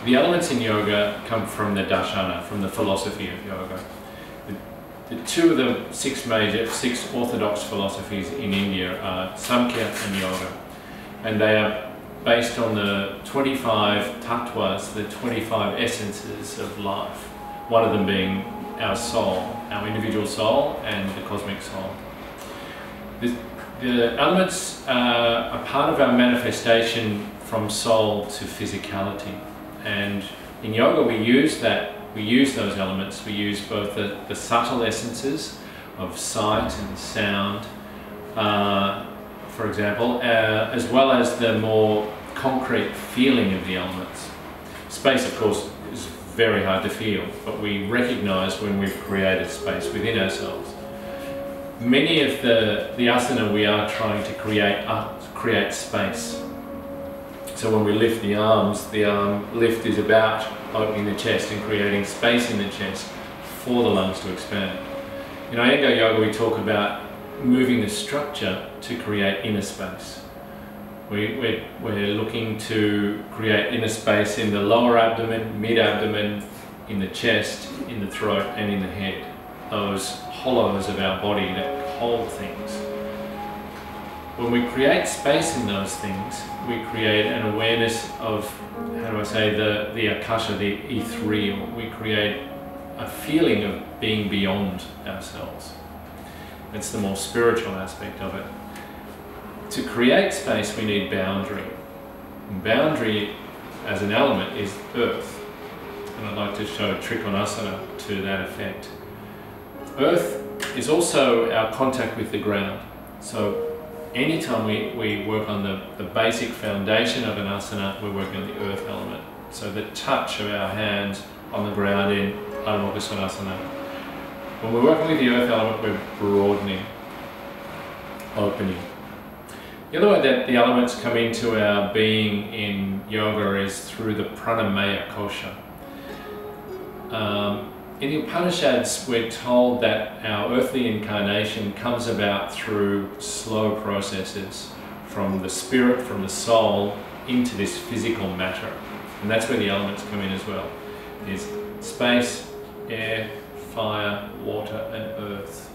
The elements in yoga come from the darshana, from the philosophy of yoga. The two of the six orthodox philosophies in India are Samkhya and Yoga, and they are based on the 25 tattvas, the 25 essences of life, one of them being our soul, our individual soul and the cosmic soul. The elements are part of our manifestation from soul to physicality, and in yoga we use those elements. We use both the subtle essences of sight and sound, for example, as well as the more concrete feeling of the elements. Space, of course, is very hard to feel, but we recognize when we've created space within ourselves. Many of the asana we are trying to create space. So when we lift the arms, the arm lift is about opening the chest and creating space in the chest for the lungs to expand. In Iyengar Yoga we talk about moving the structure to create inner space. We're looking to create inner space in the lower abdomen, mid-abdomen, in the chest, in the throat and in the head. Those hollows of our body that hold things. When we create space in those things, we create an awareness of, how do I say, the akasha, the ethereal. We create a feeling of being beyond ourselves. It's the more spiritual aspect of it. To create space, we need boundary. And boundary, as an element, is earth. And I'd like to show Trikonasana to that effect. Earth is also our contact with the ground. So anytime we work on the basic foundation of an asana, we're working on the earth element. So the touch of our hands on the ground in Adho Mukha Svanasana. When we're working with the earth element, we're broadening, opening. The other way that the elements come into our being in yoga is through the pranamaya kosha. In the Upanishads, we're told that our earthly incarnation comes about through slow processes from the spirit, from the soul, into this physical matter. And that's where the elements come in as well. There's space, air, fire, water and earth.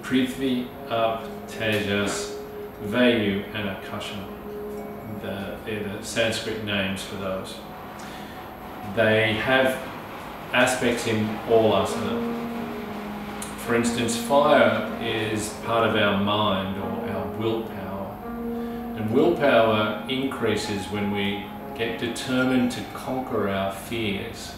Prithvi, Ap, Tejas, Vayu and Akasha. They're the Sanskrit names for those. They have aspects in all asana. For instance, fire is part of our mind or our willpower. And willpower increases when we get determined to conquer our fears.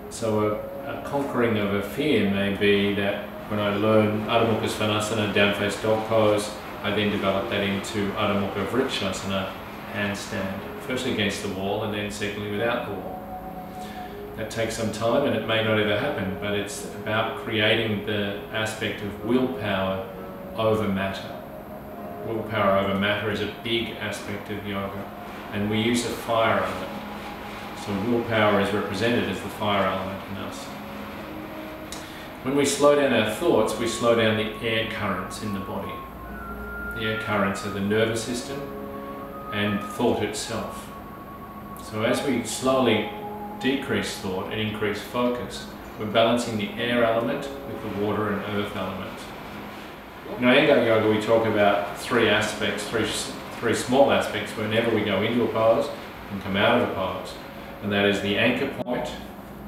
So a conquering of a fear may be that when I learn Adho Mukha Svanasana, down face dog pose, I then develop that into Adho Mukha Vrikshasana, handstand. Firstly against the wall and then secondly without the wall. That takes some time and it may not ever happen, but it's about creating the aspect of willpower over matter. Willpower over matter is a big aspect of yoga, and we use a fire element. So willpower is represented as the fire element in us. When we slow down our thoughts, we slow down the air currents in the body. The air currents are the nervous system and thought itself. So as we slowly decrease thought and increase focus, we're balancing the air element with the water and earth element. In Iyengar Yoga we talk about three aspects, three small aspects whenever we go into a pose and come out of a pose. And that is the anchor point,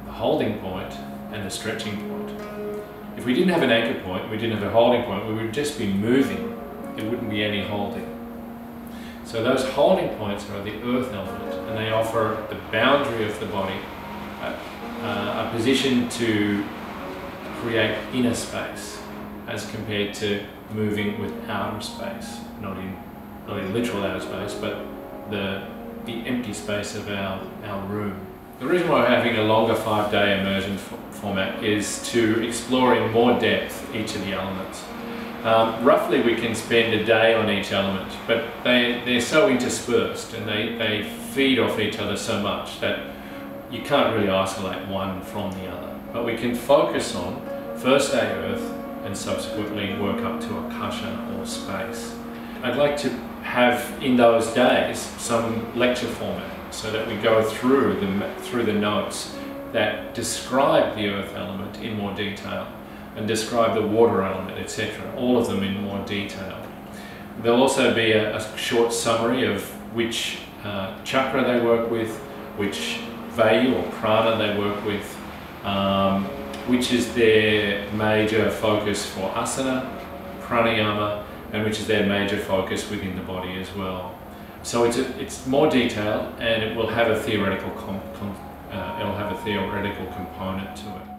the holding point and the stretching point. If we didn't have an anchor point, we didn't have a holding point, we would just be moving. There wouldn't be any holding. So those holding points are the earth element, and they offer the boundary of the body, a position to create inner space as compared to moving with outer space, not in literal outer space, but the empty space of our room. The reason why we're having a longer 5-day immersion format is to explore in more depth each of the elements. Roughly we can spend a day on each element, but they're so interspersed and they feed off each other so much that you can't really isolate one from the other. But we can focus on first day earth and subsequently work up to akasha or space. I'd like to have in those days some lecture format, so that we go through the notes that describe the earth element in more detail and describe the water element, etc. All of them in more detail. There'll also be a short summary of which chakra they work with, which vayu or prana they work with, which is their major focus for asana, pranayama, and which is their major focus within the body as well. So it's more detailed, and it will have a theoretical component to it.